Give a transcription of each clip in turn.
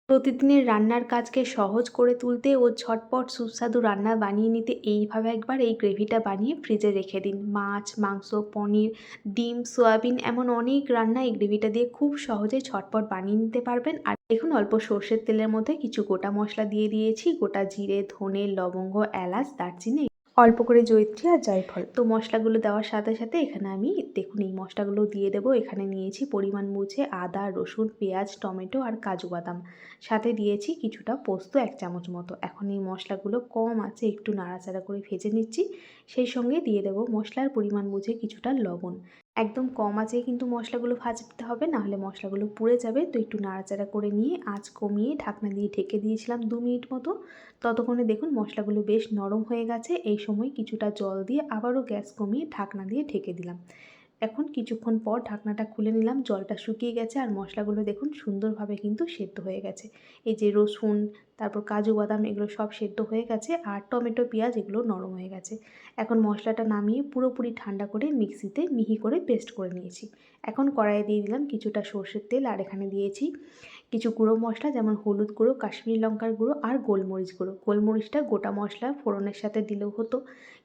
প্রতিদিনের রান্নার কাজকে সহজ করে তুলতে ও ঝটপট সুস্বাদু রান্না বানিয়ে নিতে এইভাবে একবার এই গ্রেভিটা বানিয়ে ফ্রিজে রেখে দিন। মাছ, মাংস, পনির, ডিম, সয়াবিন এমন অনেক রান্না এই গ্রেভিটা দিয়ে খুব সহজে ঝটপট বানিয়ে নিতে পারবেন। আর দেখুন, অল্প সর্ষের তেলের মধ্যে কিছু গোটা মশলা দিয়ে দিয়েছি। গোটা জিরে, ধনে, লবঙ্গ, এলাচ, দারচিনি, অল্প করে জয়িত্রী আর জায়ফল। তো মশলাগুলো দেওয়ার সাথে সাথে এখানে আমি দেখুন এই মশলাগুলো দিয়ে দেবো। এখানে নিয়েছি পরিমাণ বুঝে আদা, রসুন, পেঁয়াজ, টমেটো আর কাজু বাদাম। সাথে দিয়েছি কিছুটা পোস্ত 1 চামচ মতো। এখন এই মশলাগুলো কম আঁচে একটু নাড়াচাড়া করে ভেজে নিচ্ছি। সেই সঙ্গে দিয়ে দেবো মশলার পরিমাণ বুঝে কিছুটা লবণ। একদম কম আঁচে কিন্তু মশলাগুলো ভাজতে হবে, নাহলে মশলাগুলো পুড়ে যাবে। তো একটু নাড়াচাড়া করে নিয়ে আঁচ কমিয়ে ঢাকনা দিয়ে ঢেকে দিয়েছিলাম 2 মিনিট মতো। ততক্ষণে দেখুন মশলাগুলো বেশ নরম হয়ে গেছে। এই সময় কিছুটা জল দিয়ে আবারও গ্যাস কমিয়ে ঢাকনা দিয়ে ঢেকে দিলাম। এখন কিছুক্ষণ পর ঢাকনাটা খুলে নিলাম। জলটা শুকিয়ে গেছে আর মশলাগুলো দেখুন সুন্দরভাবে কিন্তু সেদ্ধ হয়ে গেছে। এই যে রসুন, তারপর কাজু বাদাম এগুলো সব সেদ্ধ হয়ে গেছে আর টমেটো, পেঁয়াজ এগুলো নরম হয়ে গেছে। এখন মশলাটা নামিয়ে পুরোপুরি ঠান্ডা করে মিক্সিতে মিহি করে পেস্ট করে নিয়েছি। এখন কড়াইয়ে দিয়ে দিলাম কিছুটা সর্ষের তেল আর এখানে দিয়েছি কিছু গুঁড়ো মশলা, যেমন হলুদ গুঁড়ো, কাশ্মীরি লঙ্কার গুঁড়ো আর গোলমরিচ গুঁড়ো। গোলমরিচটা গোটা মশলা ফোড়নের সাথে দিলেও হতো,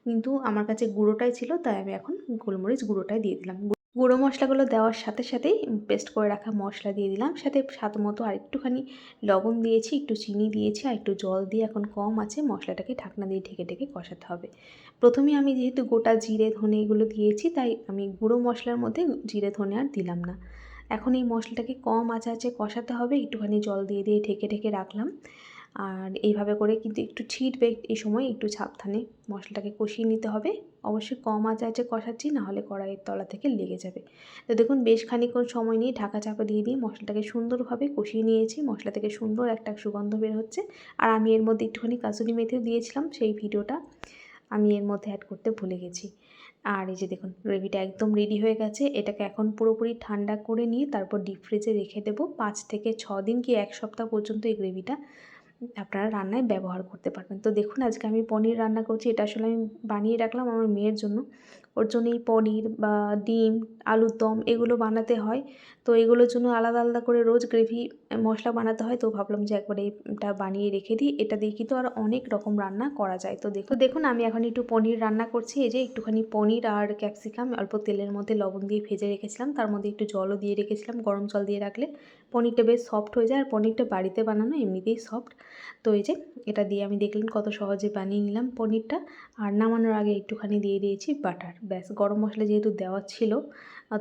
কিন্তু আমার কাছে গুঁড়োটাই ছিল, তাই আমি এখন গোলমরিচ গুঁড়োটাই দিয়ে দিলাম। গুঁড়ো মশলাগুলো দেওয়ার সাথে সাথেই পেস্ট করে রাখা মশলা দিয়ে দিলাম। সাথে স্বাদ মতো আর একটুখানি লবণ দিয়েছি, একটু চিনি দিয়েছি আর একটু জল দিয়ে এখন কম আছে মশলাটাকে ঢাকনা দিয়ে ঢেকে ঢেকে কষাতে হবে। প্রথমে আমি যেহেতু গোটা জিরে, ধনে এগুলো দিয়েছি, তাই আমি গুঁড়ো মশলার মধ্যে জিরে, ধনে আর দিলাম না। এখন এই মশলাটাকে কম আঁচে কষাতে হবে। একটুখানি জল দিয়ে দিয়ে ঢেকে ঢেকে রাখলাম। আর এইভাবে করে কিন্তু একটু ছিটবে, এই সময় একটু সাবধানে মশলাটাকে কষিয়ে নিতে হবে। অবশ্যই কম আঁচে কষাচ্ছি, নাহলে কড়াইয়ের তলা থেকে লেগে যাবে। তো দেখুন বেশ খানিকক্ষণ সময় নিয়ে ঢাকা চাপা দিয়ে দিয়ে মশলাটাকে সুন্দরভাবে কষিয়ে নিয়েছি। মশলা থেকে সুন্দর একটা সুগন্ধ বের হচ্ছে। আর আমি এর মধ্যে একটুখানি কাসুরি মেথিও দিয়েছিলাম, সেই ভিডিওটা আমি এর মধ্যে অ্যাড করতে ভুলে গেছি। আর এই যে দেখুন গ্রেভিটা একদম রেডি হয়ে গেছে। এটাকে এখন পুরোপুরি ঠান্ডা করে নিয়ে তারপর ডিপ ফ্রিজে রেখে দেবো। 5 থেকে 6 দিন কি 1 সপ্তাহ পর্যন্ত এই গ্রেভিটা আপনারা রান্নায় ব্যবহার করতে পারবেন। তো দেখুন আজকে আমি পনির রান্না করছি। এটা আসলে আমি বানিয়ে রাখলাম আমার মেয়ের জন্য। ওর জন্য এই পনির বা ডিম, আলুর দম এগুলো বানাতে হয়। তো এগুলোর জন্য আলাদা আলাদা করে রোজ গ্রেভি মশলা বানাতে হয়। তো ভাবলাম যে একবার এটা বানিয়ে রেখে দিই। এটা দিয়ে কিন্তু আর অনেক রকম রান্না করা যায়। তো দেখুন আমি এখন একটু পনির রান্না করছি। এই যে একটুখানি পনির আর ক্যাপসিকাম অল্প তেলের মধ্যে লবণ দিয়ে ভেজে রেখেছিলাম। তার মধ্যে একটু জলও দিয়ে রেখেছিলাম। গরম জল দিয়ে রাখলে পনিরটা বেশ সফট হয়ে যায়। আর পনিরটা বাড়িতে বানানো এমনিতেই সফট। তো এই যে এটা দিয়ে আমি দেখলেন কত সহজে বানিয়ে নিলাম পনিরটা। আর নামানোর আগে একটুখানি দিয়ে দিয়েছি বাটার। ব্যাস, গরম মশলা যেহেতু দেওয়া ছিল,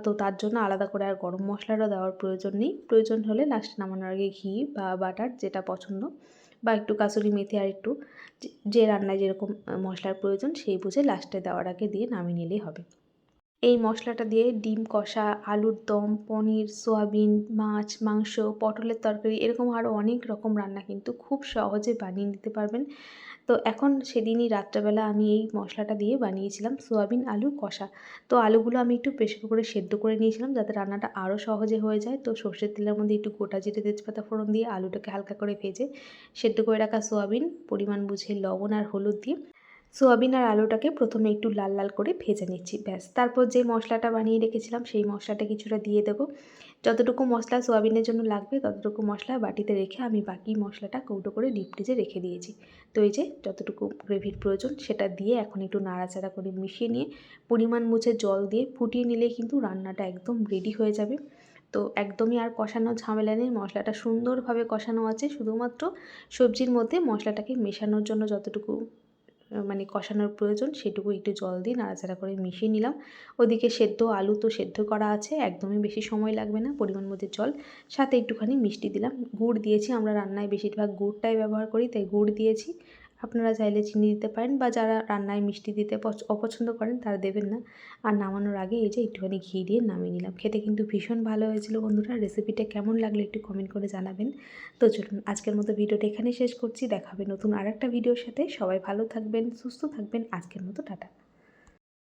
তো তার জন্য আলাদা করে আর গরম মশলাটা দেওয়ার প্রয়োজন নেই। প্রয়োজন হলে লাস্টে নামানোর আগে ঘি বা বাটার যেটা পছন্দ, বা একটু কাসুরি মেথি আর একটু যে রান্নায় যেরকম মশলার প্রয়োজন সেই বুঝে লাস্টে দেওয়ার আগে দিয়ে নামিয়ে নিলেই হবে। এই মশলাটা দিয়ে ডিম কষা, আলুর দম, পনির, সয়াবিন, মাছ, মাংস, পটলের তরকারি এরকম আরও অনেক রকম রান্না কিন্তু খুব সহজে বানিয়ে নিতে পারবেন। তো এখন সেদিনই রাত্রেবেলা আমি এই মশলাটা দিয়ে বানিয়েছিলাম সয়াবিন আলু কষা। তো আলুগুলো আমি একটু প্রেসার কুকারে সেদ্ধ করে নিয়েছিলাম যাতে রান্নাটা আরও সহজে হয়ে যায়। তো সর্ষের তেলের মধ্যে একটু গোটা জিরে, তেজপাতা ফোড়ন দিয়ে আলুটাকে হালকা করে ভেজে সেদ্ধ করে রাখা সয়াবিন, পরিমাণ বুঝে লবণ আর হলুদ দিয়ে সোয়াবিন আর আলুটাকে প্রথমে একটু লাল লাল করে ভেজে নিচ্ছি। ব্যাস, তারপর যে মশলাটা বানিয়ে রেখেছিলাম সেই মশলাটা কিছুটা দিয়ে দেবো। যতটুকু মশলা সোয়াবিনের জন্য লাগবে ততটুকু মশলা বাটিতে রেখে আমি বাকি মশলাটা কৌটো করে ডিপ ফ্রিজে রেখে দিয়েছি। তো এই যে যতটুকু গ্রেভির প্রয়োজন সেটা দিয়ে এখন একটু নাড়াচাড়া করে মিশিয়ে নিয়ে পরিমাণ বুঝে জল দিয়ে ফুটিয়ে নিলেই কিন্তু রান্নাটা একদম রেডি হয়ে যাবে। তো একদমই আর কষানোর ঝামেলা নেই, মশলাটা সুন্দরভাবে কষানো আছে। শুধুমাত্র সবজির মধ্যে মশলাটাকে মেশানোর জন্য যতটুকু মানে কষানোর প্রয়োজন সেটুকু একটু জল দিয়ে নাড়াচাড়া করে মিশিয়ে নিলাম। ওদিকে সেদ্ধ আলু তো সেদ্ধ করা আছে, একদমই বেশি সময় লাগবে না। পরিমাণ মতো জল, সাথে একটুখানি মিষ্টি দিলাম। গুড় দিয়েছি, আমরা রান্নায় বেশিরভাগ গুড়টাই ব্যবহার করি, তাই গুড় দিয়েছি। আপনারা চাইলে চিনি দিতে পারেন, বা যারা রান্নায় মিষ্টি দিতে অপছন্দ করেন তারা দেবেন না। আর নামানোর আগে এই যে একটুখানি ঘি দিয়ে নামিয়ে নিলাম। খেতে কিন্তু ভীষণ ভালো হয়েছিল বন্ধুরা। রেসিপিটা কেমন লাগলো একটু কমেন্ট করে জানাবেন। তো চলুন আজকের মতো ভিডিওটা এখানেই শেষ করছি। দেখা হবে নতুন আরেকটা ভিডিওর সাথে। সবাই ভালো থাকবেন, সুস্থ থাকবেন। আজকের মতো টাটা।